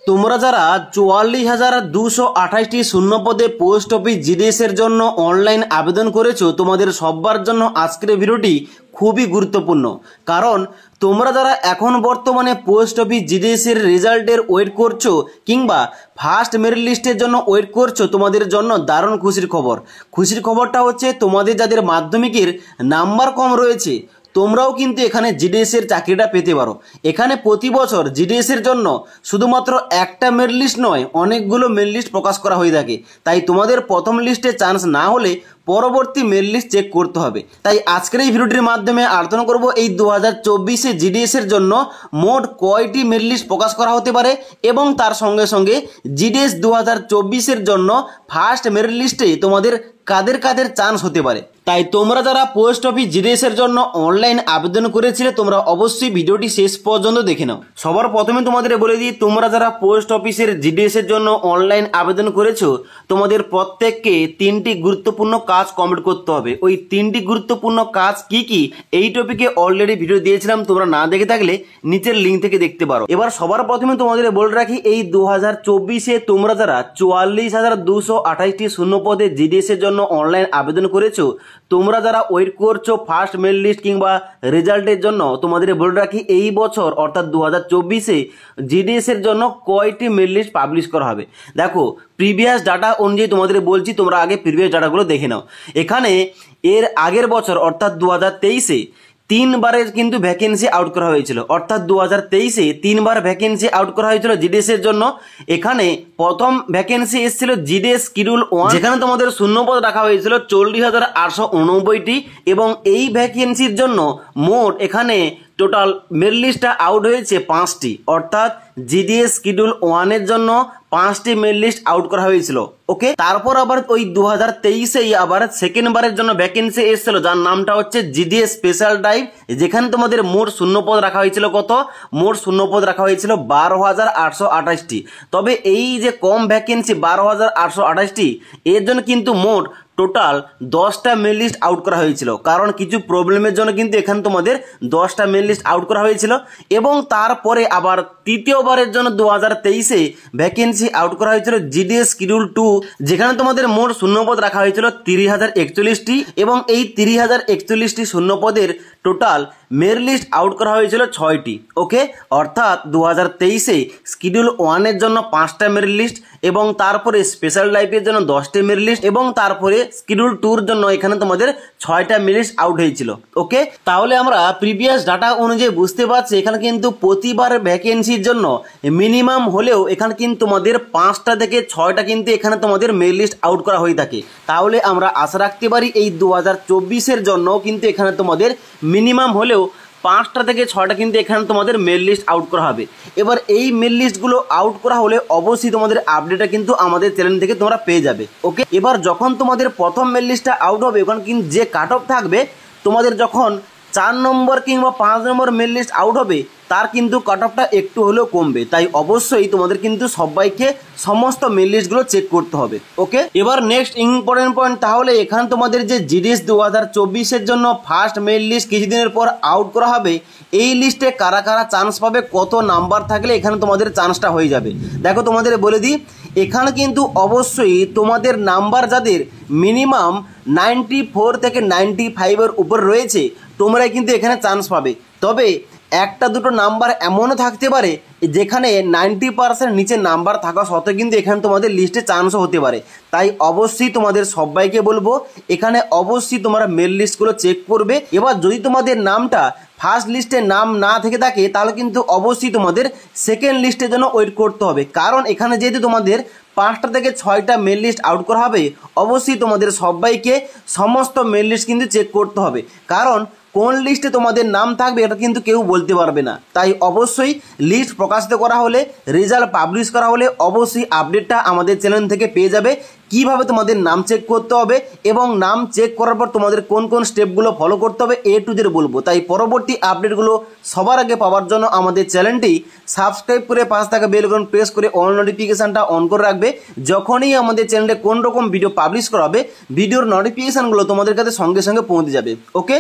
তোমরা যারা 44,228টি শূন্য পদে পোস্ট অফিস জিডিএস এর জন্য অনলাইন আবেদন করেছো, তোমাদের সবার জন্য আজকের ভিডিওটি খুবই গুরুত্বপূর্ণ। কারণ তোমরা যারা এখন বর্তমানে পোস্ট অফিস জিডিএস এর রেজাল্টের ওয়েট করছো কিংবা ফার্স্ট মেরিট লিস্টের জন্য ওয়েট করছো, তোমাদের জন্য দারুণ খুশির খবর। খুশির খবরটা হচ্ছে তোমাদের যাদের মাধ্যমিকের নাম্বার কম রয়েছে তোমরাও কিন্তু এখানে জিডিএস এর চাকরিটা পেতে পারো। এখানে প্রতি বছর জিডিএস এর জন্য শুধুমাত্র একটা মেরিট লিস্ট নয়, অনেকগুলো মেরিট লিস্ট প্রকাশ করা হয়ে থাকে। তাই তোমাদের প্রথম লিস্টে চান্স না হলে পরবর্তী মেরিট লিস্ট চেক করতে হবে। তাই আজকের এই ভিডিওটির মাধ্যমে আলোচনা করব এই 2024-এ জিডিএস এর জন্য মোট কয়টি মেরিট লিস্ট প্রকাশ করা হতে পারে এবং তার সঙ্গে সঙ্গে জিডিএস 2024-এর জন্য ফার্স্ট মেরিট লিস্টে তোমাদের কাদের কাদের চান্স হতে পারে। তাই তোমরা যারা পোস্ট অফিস জিডিএস এর জন্য অনলাইন আবেদন করেছিলে তোমরা অবশ্যই ভিডিওটি শেষ পর্যন্ত দেখে নাও। সবার প্রথমে তোমাদের বলে দিই, তোমরা যারা পোস্ট অফিসের জিডিএস এর জন্য অনলাইন আবেদন করেছো তোমাদের প্রত্যেককে তিনটি গুরুত্বপূর্ণ কাজ কমপ্লিট করতে হবে। ওই তিনটি গুরুত্বপূর্ণ কাজ কি কি এই টপিকে অলরেডি ভিডিও দিয়েছিলাম, তোমরা না দেখে থাকলে নিচের লিঙ্ক থেকে দেখতে পারো। এবার সবার প্রথমে তোমাদের বলে রাখি, এই 2024-এ তোমরা যারা 44,228টি শূন্য পদে জিডিএস এর জন্য অনলাইন আবেদন করেছো, তোমরা যারা ওয়েট করছো ফার্স্ট মেরিট লিস্ট কিংবা রেজাল্টের জন্য, তোমাদের বলে রাখি এই বছর অর্থাৎ 2024-এ জিডিএস এর জন্য কয়টি মেরিট লিস্ট পাবলিশ করা হবে। দেখো প্রিভিয়াস ডাটা অনুযায়ী তোমাদের বলছি, তোমরা আগে প্রিভিয়াস ডাটাগুলো দেখে নাও। এখানে এর আগের বছর অর্থাৎ 2023-এ তিনবারের কিন্তু ভ্যাকেন্সি আউট করা হয়েছিল, অর্থাৎ 2023-এ তিনবার ভ্যাকেন্সি আউট করা হয়েছিল জিডিএস এর জন্য। এখানে প্রথম ভ্যাকেন্সি এসেছিল জিডিএস শিডিউল 1, যেখানে তোমাদের শূন্যপদ রাখা হয়েছিল 40,889টি এবং এই ভ্যাকেন্সির জন্য মোট এখানে টোটাল মেরিট লিস্টটা আউট হয়েছে 5টি, অর্থাৎ জিডিএস শিডিউল 1-এর জন্য 5টি মেরিট লিস্ট আউট করা হয়েছিল। ওকে, তারপর আবার ওই 2023-এই আবার সেকেন্ড বারের জন্য ভ্যাকেন্সি এসেছিল যার নামটা হচ্ছে জিডিএস স্পেশাল ড্রাইভ, যেখানে তোমাদের মোট শূন্যপদ রাখা হয়েছিল কত? মোট শূন্যপদ রাখা হয়েছিল 12,828টি। তবে এই যে কম ভ্যাকেন্সি 12,828টি, এর জন্য কিন্তু মোট টোটাল 10টা মেরিট লিস্ট আউট করা হয়েছিল, কারণ কিছু প্রবলেমের জন্য কিন্তু এখানে তোমাদের 10টা মেরিট লিস্ট আউট করা হয়েছিল। এবং তারপরে আবার তৃতীয়বারের জন্য 2023-এ ভ্যাকেন্সি আউট করা হয়েছিল জিডিএস শিডিউল 2, যেখানে তোমাদের মোট শূন্যপদ রাখা হয়েছিল 30,041টি এবং এই 30,041টি শূন্যপদের টোটাল মেরিট লিস্ট আউট করা হয়েছিল 6টি। ওকে, অর্থাৎ 2023-এ শিডিউল 1-এর জন্য 5টা মেরিট লিস্ট এবং তারপরে স্পেশাল লাইফের জন্য 10টি মেরিট লিস্ট এবং তারপরে শিডিউল 2-র জন্য এখানে তোমাদের 6টা মেরিট লিস্ট আউট হয়েছিল। ওকে, তাহলে আমরা প্রিভিয়াস ডাটা অনুযায়ী বুঝতে পারছি এখানে কিন্তু প্রতিবার ভ্যাকেন্সির জন্য মিনিমাম হলেও এখানে কিন্তু তোমাদের 5টা থেকে 6টা কিন্তু এখানে তোমাদের মেরিট লিস্ট আউট করা হয়ে থাকে। তাহলে আমরা আশা রাখতে পারি এই 2024-এর জন্য কিন্তু এখানে তোমাদের মিনিমাম হলেও 5টা থেকে 6টা কিন্তু এখানে তোমাদের মেরিট লিস্ট আউট করা হবে। এবার এই মেরিট লিস্টগুলো আউট করা হলে অবশ্যই তোমাদের আপডেটটা কিন্তু আমাদের চ্যানেল থেকে তোমরা পেয়ে যাবে। ওকে, এবার যখন তোমাদের প্রথম মেরিট লিস্টটা আউট হবে ওখানে কিন্তু যে কাট অফ থাকবে, তোমাদের যখন 4 নম্বর কিংবা 5 নম্বর মেরিট লিস্ট আউট হবে তার কিন্তু কাট অফটা একটু হলেও কমবে। তাই অবশ্যই তোমাদের কিন্তু সবাইকে সমস্ত মেরিট লিস্টগুলো চেক করতে হবে। ওকে, এবার নেক্সট ইম্পর্টেন্ট পয়েন্ট, তাহলে এখানে তোমাদের যে জিডিএস 2024-এর জন্য ফার্স্ট মেরিট লিস্ট কিছুদিনের পর আউট করা হবে, এই লিস্টে কারা কারা চান্স পাবে, কত নাম্বার থাকলে এখানে তোমাদের চান্সটা হয়ে যাবে। দেখো তোমাদের বলে দিই, এখানে কিন্তু অবশ্যই তোমাদের নাম্বার যাদের মিনিমাম 94 থেকে 95-এর উপর রয়েছে তোমরাই কিন্তু এখানে চান্স পাবে। তবে একটা দুটো নাম্বার এমনও থাকতে পারে যেখানে 90% নিচে নাম্বার থাকা সত্ত্বেও কিন্তু এখানে তোমাদের লিস্টে চান্সও হতে পারে। তাই অবশ্যই তোমাদের সবাইকে বলবো এখানে অবশ্যই তোমরা মেরিট লিস্টগুলো চেক করবে। এবার যদি তোমাদের নামটা ফার্স্ট লিস্টে নাম না থেকে থাকে তাহলে কিন্তু অবশ্যই তোমাদের সেকেন্ড লিস্টের জন্য ওয়েট করতে হবে, কারণ এখানে যেহেতু তোমাদের 5টা থেকে 6টা মেরিট লিস্ট আউট করা হবে, অবশ্যই তোমাদের সবাইকে সমস্ত মেরিট লিস্ট কিন্তু চেক করতে হবে, কারণ কোন লিস্টে তোমাদের নাম থাকবে এটা কিন্তু কেউ বলতে পারবে না। তাই অবশ্যই লিস্ট প্রকাশিত করা হলে, রেজাল্ট পাবলিশ করা হলে অবশ্যই আপডেটটা আমাদের চ্যানেল থেকে পেয়ে যাবে। কিভাবে তোমাদের নাম চেক করতে হবে এবং নাম চেক করার পর তোমাদের কোন কোন স্টেপগুলো ফলো করতে হবে A to Z বলবো। তাই পরবর্তী আপডেটগুলো সবার আগে পাওয়ার জন্য আমাদের চ্যানেলটি সাবস্ক্রাইব করে পাশে থাকা বেল আইকন প্রেস করে অল নোটিফিকেশনটা অন করে রাখবে। যখনই আমাদের চ্যানেলে কোন রকম ভিডিও পাবলিশ করা হবে ভিডিওর নোটিফিকেশনগুলো তোমাদের কাছে সঙ্গে সঙ্গে পৌঁছে যাবে। ওকে।